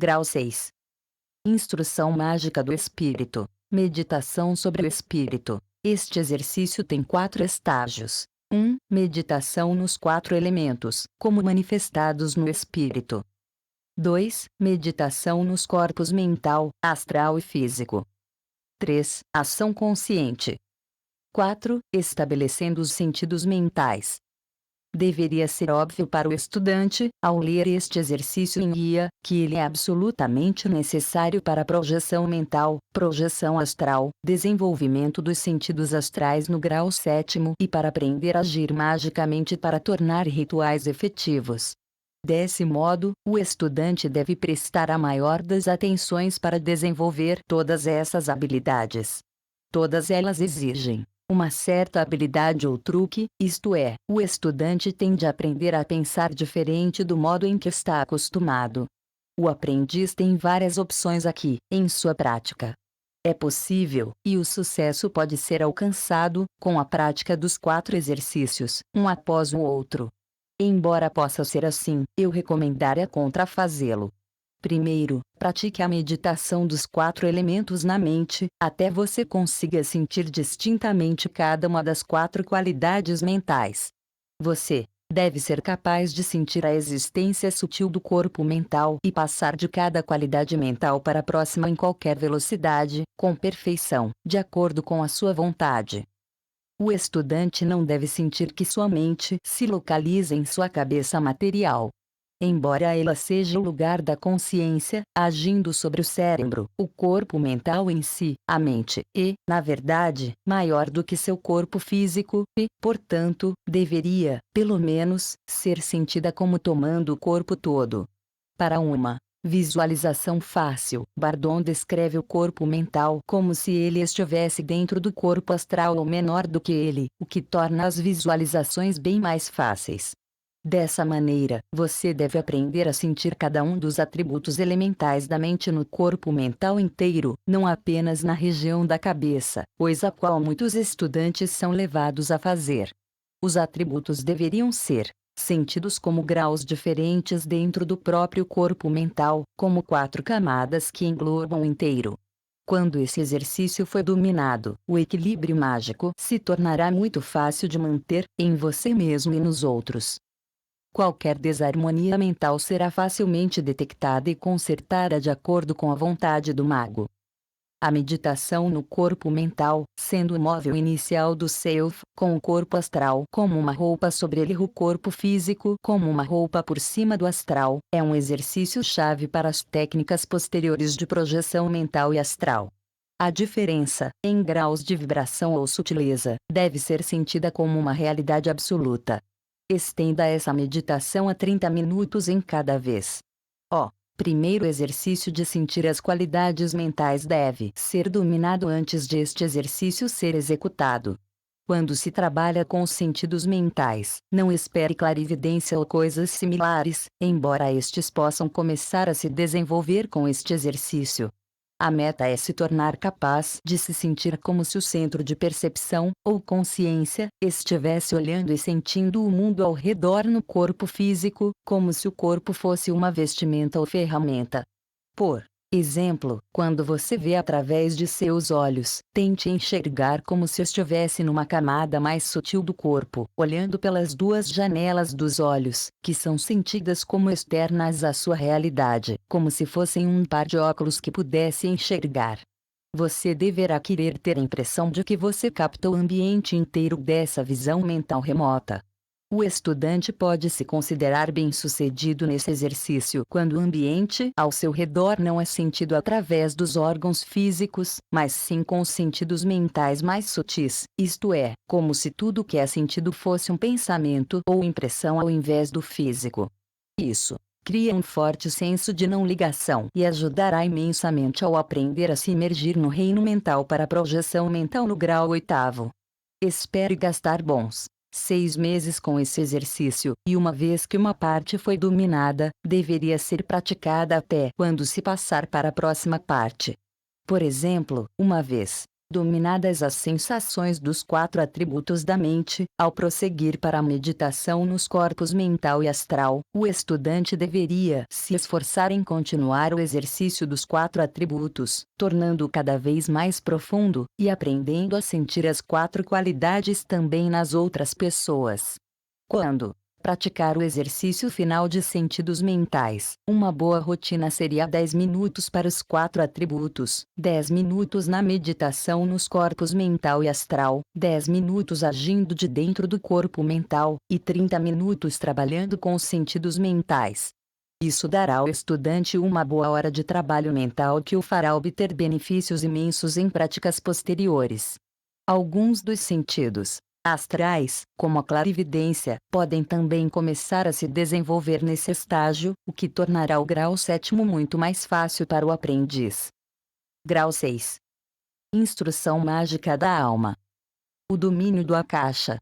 Grau 6. Instrução mágica do espírito. Meditação sobre o espírito. Este exercício tem 4 estágios. 1. Meditação nos 4 elementos, como manifestados no espírito. 2. Meditação nos corpos mental, astral e físico. 3. Ação consciente. 4. Estabelecendo os sentidos mentais. Deveria ser óbvio para o estudante, ao ler este exercício em guia, que ele é absolutamente necessário para projeção mental, projeção astral, desenvolvimento dos sentidos astrais no grau 7º e para aprender a agir magicamente para tornar rituais efetivos. Desse modo, o estudante deve prestar a maior das atenções para desenvolver todas essas habilidades. Todas elas exigem uma certa habilidade ou truque, isto é, o estudante tem de aprender a pensar diferente do modo em que está acostumado. O aprendiz tem várias opções aqui, em sua prática. É possível, e o sucesso pode ser alcançado, com a prática dos 4 exercícios, um após o outro. Embora possa ser assim, eu recomendaria contrafazê-lo. Primeiro, pratique a meditação dos 4 elementos na mente, até você consiga sentir distintamente cada uma das 4 qualidades mentais. Você deve ser capaz de sentir a existência sutil do corpo mental e passar de cada qualidade mental para a próxima em qualquer velocidade, com perfeição, de acordo com a sua vontade. O estudante não deve sentir que sua mente se localiza em sua cabeça material. Embora ela seja o lugar da consciência, agindo sobre o cérebro, o corpo mental em si, a mente, é, na verdade, maior do que seu corpo físico, e, portanto, deveria, pelo menos, ser sentida como tomando o corpo todo. Para uma visualização fácil, Bardon descreve o corpo mental como se ele estivesse dentro do corpo astral ou menor do que ele, o que torna as visualizações bem mais fáceis. Dessa maneira, você deve aprender a sentir cada um dos atributos elementais da mente no corpo mental inteiro, não apenas na região da cabeça, pois a qual muitos estudantes são levados a fazer. Os atributos deveriam ser sentidos como graus diferentes dentro do próprio corpo mental, como 4 camadas que englobam o inteiro. Quando esse exercício for dominado, o equilíbrio mágico se tornará muito fácil de manter, em você mesmo e nos outros. Qualquer desarmonia mental será facilmente detectada e consertada de acordo com a vontade do mago. A meditação no corpo mental, sendo o móvel inicial do self, com o corpo astral como uma roupa sobre ele e o corpo físico como uma roupa por cima do astral, é um exercício-chave para as técnicas posteriores de projeção mental e astral. A diferença, em graus de vibração ou sutileza, deve ser sentida como uma realidade absoluta. Estenda essa meditação a 30 minutos em cada vez. O primeiro exercício de sentir as qualidades mentais deve ser dominado antes de este exercício ser executado. Quando se trabalha com os sentidos mentais, não espere clarividência ou coisas similares, embora estes possam começar a se desenvolver com este exercício. A meta é se tornar capaz de se sentir como se o centro de percepção, ou consciência, estivesse olhando e sentindo o mundo ao redor no corpo físico, como se o corpo fosse uma vestimenta ou ferramenta. Por exemplo, quando você vê através de seus olhos, tente enxergar como se estivesse numa camada mais sutil do corpo, olhando pelas 2 janelas dos olhos, que são sentidas como externas à sua realidade, como se fossem um par de óculos que pudesse enxergar. Você deverá querer ter a impressão de que você capta o ambiente inteiro dessa visão mental remota. O estudante pode se considerar bem-sucedido nesse exercício quando o ambiente ao seu redor não é sentido através dos órgãos físicos, mas sim com os sentidos mentais mais sutis, isto é, como se tudo que é sentido fosse um pensamento ou impressão ao invés do físico. Isso cria um forte senso de não ligação e ajudará imensamente ao aprender a se imergir no reino mental para a projeção mental no grau 8º. Espere gastar bons 6 meses com esse exercício, e uma vez que uma parte foi dominada, deveria ser praticada até quando se passar para a próxima parte. Por exemplo, uma vez Dominadas as sensações dos 4 atributos da mente, ao prosseguir para a meditação nos corpos mental e astral, o estudante deveria se esforçar em continuar o exercício dos 4 atributos, tornando-o cada vez mais profundo, e aprendendo a sentir as 4 qualidades também nas outras pessoas. Quando praticar o exercício final de sentidos mentais. Uma boa rotina seria 10 minutos para os 4 atributos, 10 minutos na meditação nos corpos mental e astral, 10 minutos agindo de dentro do corpo mental, e 30 minutos trabalhando com os sentidos mentais. Isso dará ao estudante uma boa hora de trabalho mental que o fará obter benefícios imensos em práticas posteriores. Alguns dos sentidos astrais, como a clarividência, podem também começar a se desenvolver nesse estágio, o que tornará o grau 7º muito mais fácil para o aprendiz. Grau 6. Instrução mágica da alma. O domínio do Akasha.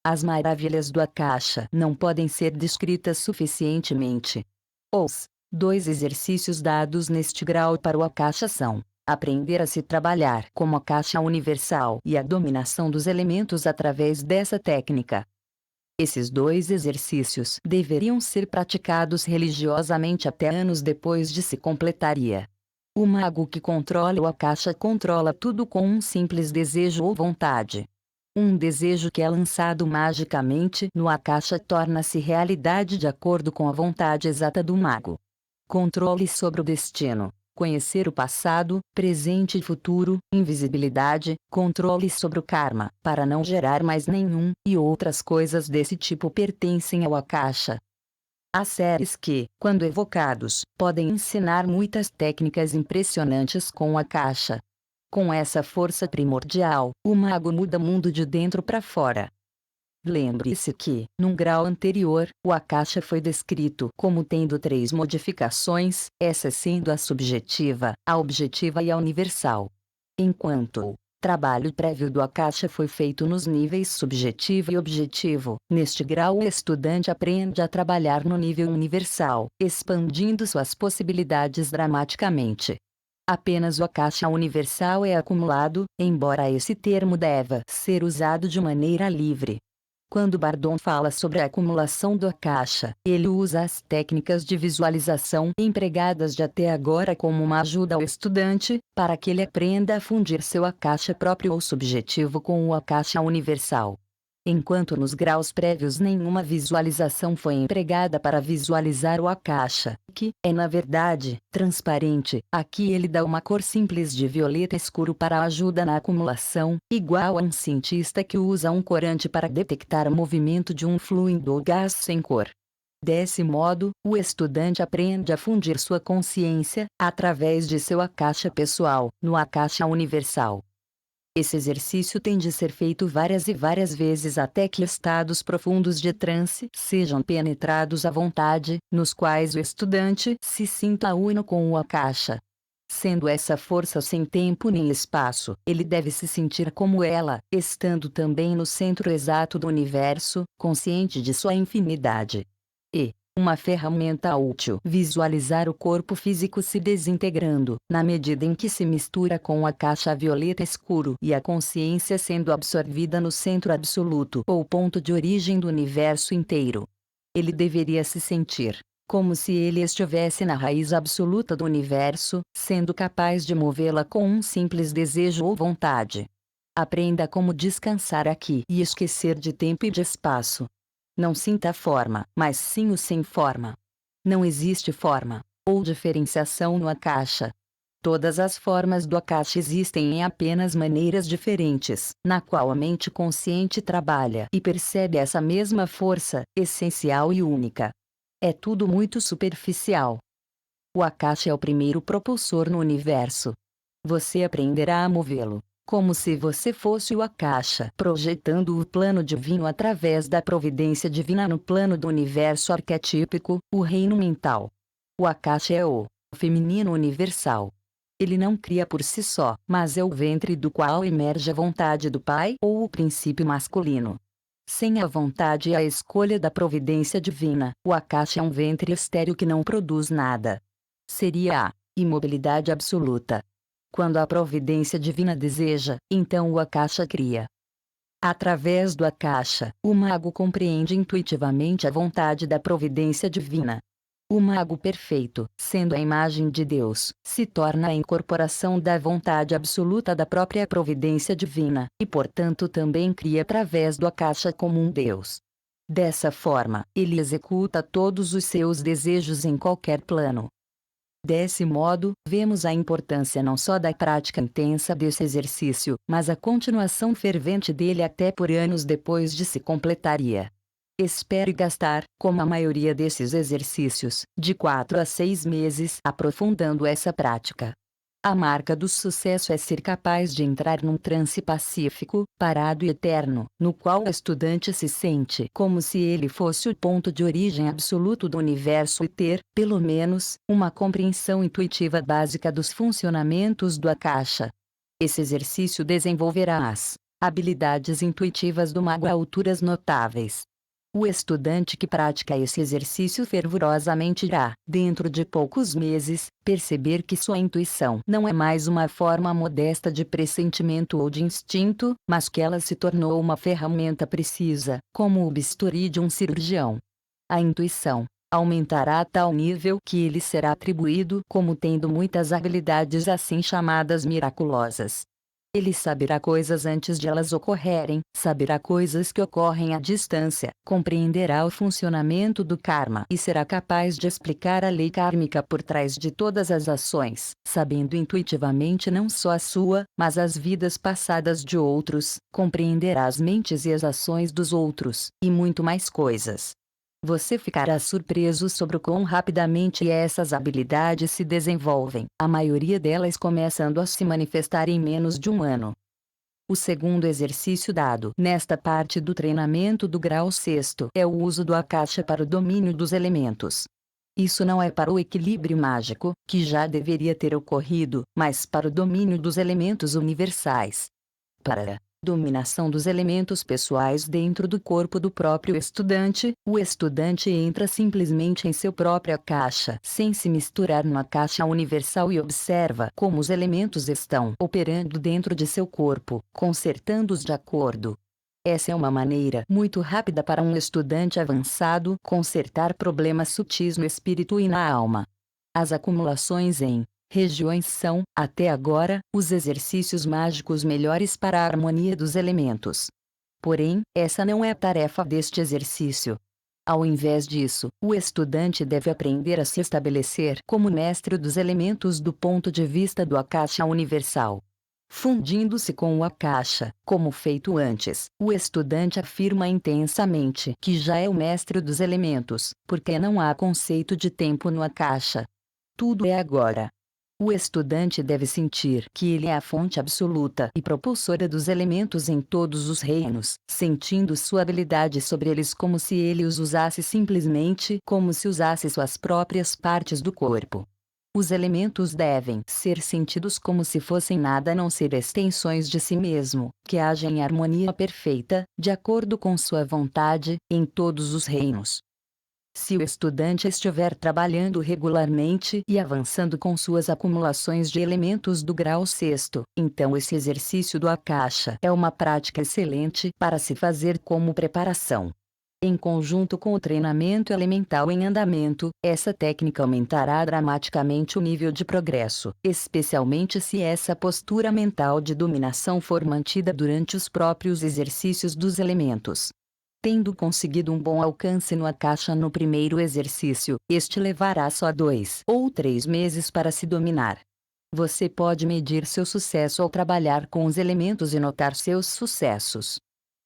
As maravilhas do Akasha não podem ser descritas suficientemente. Os 2 exercícios dados neste grau para o Akasha são: aprender a se trabalhar como a caixa universal e a dominação dos elementos através dessa técnica. Esses 2 exercícios deveriam ser praticados religiosamente até anos depois de se completaria. O mago que controla o Akasha controla tudo com um simples desejo ou vontade. Um desejo que é lançado magicamente no Akasha torna-se realidade de acordo com a vontade exata do mago. Controle sobre o destino. Conhecer o passado, presente e futuro, invisibilidade, controle sobre o karma, para não gerar mais nenhum, e outras coisas desse tipo pertencem ao Akasha. Há seres que, quando evocados, podem ensinar muitas técnicas impressionantes com o Akasha. Com essa força primordial, o mago muda o mundo de dentro para fora. Lembre-se que, num grau anterior, o Akasha foi descrito como tendo 3 modificações, essa sendo a subjetiva, a objetiva e a universal. Enquanto o trabalho prévio do Akasha foi feito nos níveis subjetivo e objetivo, neste grau o estudante aprende a trabalhar no nível universal, expandindo suas possibilidades dramaticamente. Apenas o Akasha universal é acumulado, embora esse termo deva ser usado de maneira livre. Quando Bardon fala sobre a acumulação do Akasha, ele usa as técnicas de visualização empregadas de até agora como uma ajuda ao estudante, para que ele aprenda a fundir seu Akasha próprio ou subjetivo com o Akasha universal. Enquanto nos graus prévios nenhuma visualização foi empregada para visualizar o Akasha, que é na verdade transparente, aqui ele dá uma cor simples de violeta escuro para a ajuda na acumulação, igual a um cientista que usa um corante para detectar o movimento de um fluido ou gás sem cor. Desse modo, o estudante aprende a fundir sua consciência, através de seu Akasha pessoal, no Akasha universal. Esse exercício tem de ser feito várias e várias vezes até que estados profundos de transe sejam penetrados à vontade, nos quais o estudante se sinta uno com o Akasha. Sendo essa força sem tempo nem espaço, ele deve se sentir como ela, estando também no centro exato do universo, consciente de sua infinidade. Uma ferramenta útil. Visualizar o corpo físico se desintegrando, na medida em que se mistura com a caixa violeta escuro e a consciência sendo absorvida no centro absoluto ou ponto de origem do universo inteiro. Ele deveria se sentir como se ele estivesse na raiz absoluta do universo, sendo capaz de movê-la com um simples desejo ou vontade. Aprenda como descansar aqui e esquecer de tempo e de espaço. Não sinta a forma, mas sim o sem forma. Não existe forma, ou diferenciação no Akasha. Todas as formas do Akasha existem em apenas maneiras diferentes, na qual a mente consciente trabalha e percebe essa mesma força, essencial e única. É tudo muito superficial. O Akasha é o primeiro propulsor no universo. Você aprenderá a movê-lo como se você fosse o Akasha, projetando o plano divino através da providência divina no plano do universo arquetípico, o reino mental. O Akasha é o feminino universal. Ele não cria por si só, mas é o ventre do qual emerge a vontade do Pai ou o princípio masculino. Sem a vontade e a escolha da providência divina, o Akasha é um ventre estéril que não produz nada. Seria a imobilidade absoluta. Quando a providência divina deseja, então o Akasha cria. Através do Akasha, o mago compreende intuitivamente a vontade da providência divina. O mago perfeito, sendo a imagem de Deus, se torna a incorporação da vontade absoluta da própria providência divina, e portanto também cria através do Akasha como um Deus. Dessa forma, ele executa todos os seus desejos em qualquer plano. Desse modo, vemos a importância não só da prática intensa desse exercício, mas a continuação fervente dele até por anos depois de se completaria. Espere gastar, como a maioria desses exercícios, de 4 a 6 meses aprofundando essa prática. A marca do sucesso é ser capaz de entrar num transe pacífico, parado e eterno, no qual o estudante se sente como se ele fosse o ponto de origem absoluto do universo e ter, pelo menos, uma compreensão intuitiva básica dos funcionamentos do Akasha. Esse exercício desenvolverá as habilidades intuitivas do mago a alturas notáveis. O estudante que pratica esse exercício fervorosamente irá, dentro de poucos meses, perceber que sua intuição não é mais uma forma modesta de pressentimento ou de instinto, mas que ela se tornou uma ferramenta precisa, como o bisturi de um cirurgião. A intuição aumentará a tal nível que ele será atribuído como tendo muitas habilidades assim chamadas miraculosas. Ele saberá coisas antes de elas ocorrerem, saberá coisas que ocorrem à distância, compreenderá o funcionamento do karma e será capaz de explicar a lei kármica por trás de todas as ações, sabendo intuitivamente não só a sua, mas as vidas passadas de outros, compreenderá as mentes e as ações dos outros, e muito mais coisas. Você ficará surpreso sobre o quão rapidamente essas habilidades se desenvolvem, a maioria delas começando a se manifestar em menos de um ano. O segundo exercício dado nesta parte do treinamento do grau sexto é o uso do Akasha para o domínio dos elementos. Isso não é para o equilíbrio mágico, que já deveria ter ocorrido, mas para o domínio dos elementos universais. Para dominação dos elementos pessoais dentro do corpo do próprio estudante, o estudante entra simplesmente em seu próprio Akasha sem se misturar no Akasha universal e observa como os elementos estão operando dentro de seu corpo, consertando-os de acordo. Essa é uma maneira muito rápida para um estudante avançado consertar problemas sutis no espírito e na alma. As acumulações em regiões são, até agora, os exercícios mágicos melhores para a harmonia dos elementos. Porém, essa não é a tarefa deste exercício. Ao invés disso, o estudante deve aprender a se estabelecer como mestre dos elementos do ponto de vista do Akasha universal. Fundindo-se com o Akasha, como feito antes, o estudante afirma intensamente que já é o mestre dos elementos, porque não há conceito de tempo no Akasha. Tudo é agora. O estudante deve sentir que ele é a fonte absoluta e propulsora dos elementos em todos os reinos, sentindo sua habilidade sobre eles como se ele os usasse simplesmente como se usasse suas próprias partes do corpo. Os elementos devem ser sentidos como se fossem nada a não ser extensões de si mesmo, que agem em harmonia perfeita, de acordo com sua vontade, em todos os reinos. Se o estudante estiver trabalhando regularmente e avançando com suas acumulações de elementos do grau sexto, então esse exercício do Akasha é uma prática excelente para se fazer como preparação. Em conjunto com o treinamento elemental em andamento, essa técnica aumentará dramaticamente o nível de progresso, especialmente se essa postura mental de dominação for mantida durante os próprios exercícios dos elementos. Tendo conseguido um bom alcance no Akasha no primeiro exercício, este levará só 2 ou 3 meses para se dominar. Você pode medir seu sucesso ao trabalhar com os elementos e notar seus sucessos.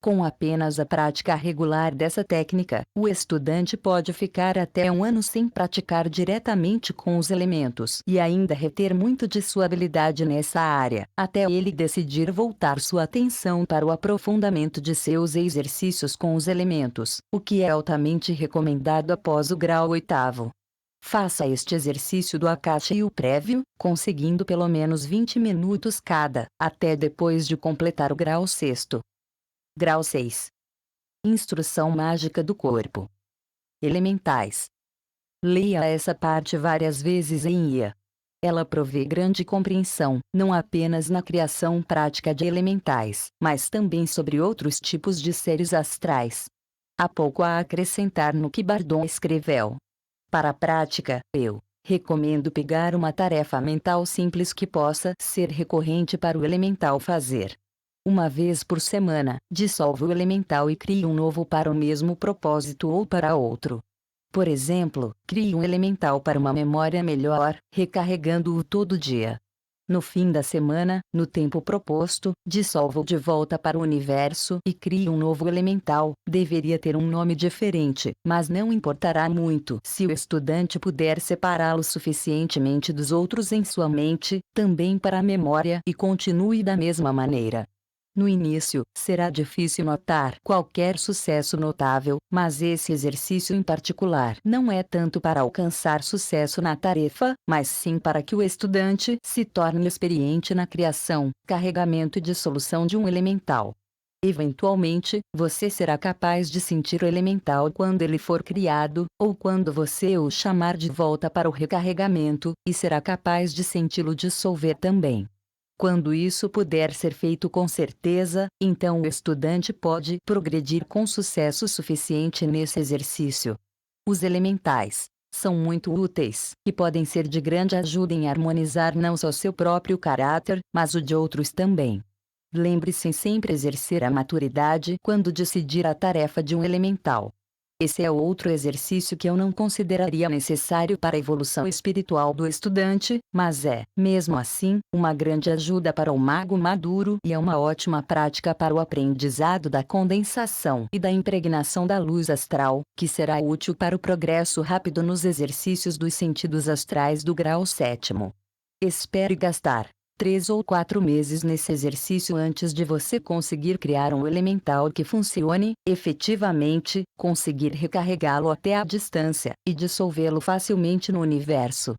Com apenas a prática regular dessa técnica, o estudante pode ficar até um ano sem praticar diretamente com os elementos e ainda reter muito de sua habilidade nessa área, até ele decidir voltar sua atenção para o aprofundamento de seus exercícios com os elementos, o que é altamente recomendado após o grau oitavo. Faça este exercício do Akasha e o prévio, conseguindo pelo menos 20 minutos cada, até depois de completar o grau sexto. Grau 6. Instrução mágica do corpo. Elementais. Leia essa parte várias vezes em IA. Ela provê grande compreensão, não apenas na criação prática de elementais, mas também sobre outros tipos de seres astrais. Há pouco a acrescentar no que Bardon escreveu. Para a prática, eu recomendo pegar uma tarefa mental simples que possa ser recorrente para o elemental fazer. Uma vez por semana, dissolve o elemental e crie um novo para o mesmo propósito ou para outro. Por exemplo, crie um elemental para uma memória melhor, recarregando-o todo dia. No fim da semana, no tempo proposto, dissolva-o de volta para o universo e crie um novo elemental. Deveria ter um nome diferente, mas não importará muito se o estudante puder separá-lo suficientemente dos outros em sua mente, também para a memória, e continue da mesma maneira. No início, será difícil notar qualquer sucesso notável, mas esse exercício em particular não é tanto para alcançar sucesso na tarefa, mas sim para que o estudante se torne experiente na criação, carregamento e dissolução de um elemental. Eventualmente, você será capaz de sentir o elemental quando ele for criado, ou quando você o chamar de volta para o recarregamento, e será capaz de senti-lo dissolver também. Quando isso puder ser feito com certeza, então o estudante pode progredir com sucesso suficiente nesse exercício. Os elementais são muito úteis e podem ser de grande ajuda em harmonizar não só seu próprio caráter, mas o de outros também. Lembre-se em sempre exercer a maturidade quando decidir a tarefa de um elemental. Esse é outro exercício que eu não consideraria necessário para a evolução espiritual do estudante, mas é, mesmo assim, uma grande ajuda para o mago maduro e é uma ótima prática para o aprendizado da condensação e da impregnação da luz astral, que será útil para o progresso rápido nos exercícios dos sentidos astrais do grau 7º. Espere gastar 3 ou 4 meses nesse exercício antes de você conseguir criar um elemental que funcione, efetivamente, conseguir recarregá-lo até a distância, e dissolvê-lo facilmente no universo.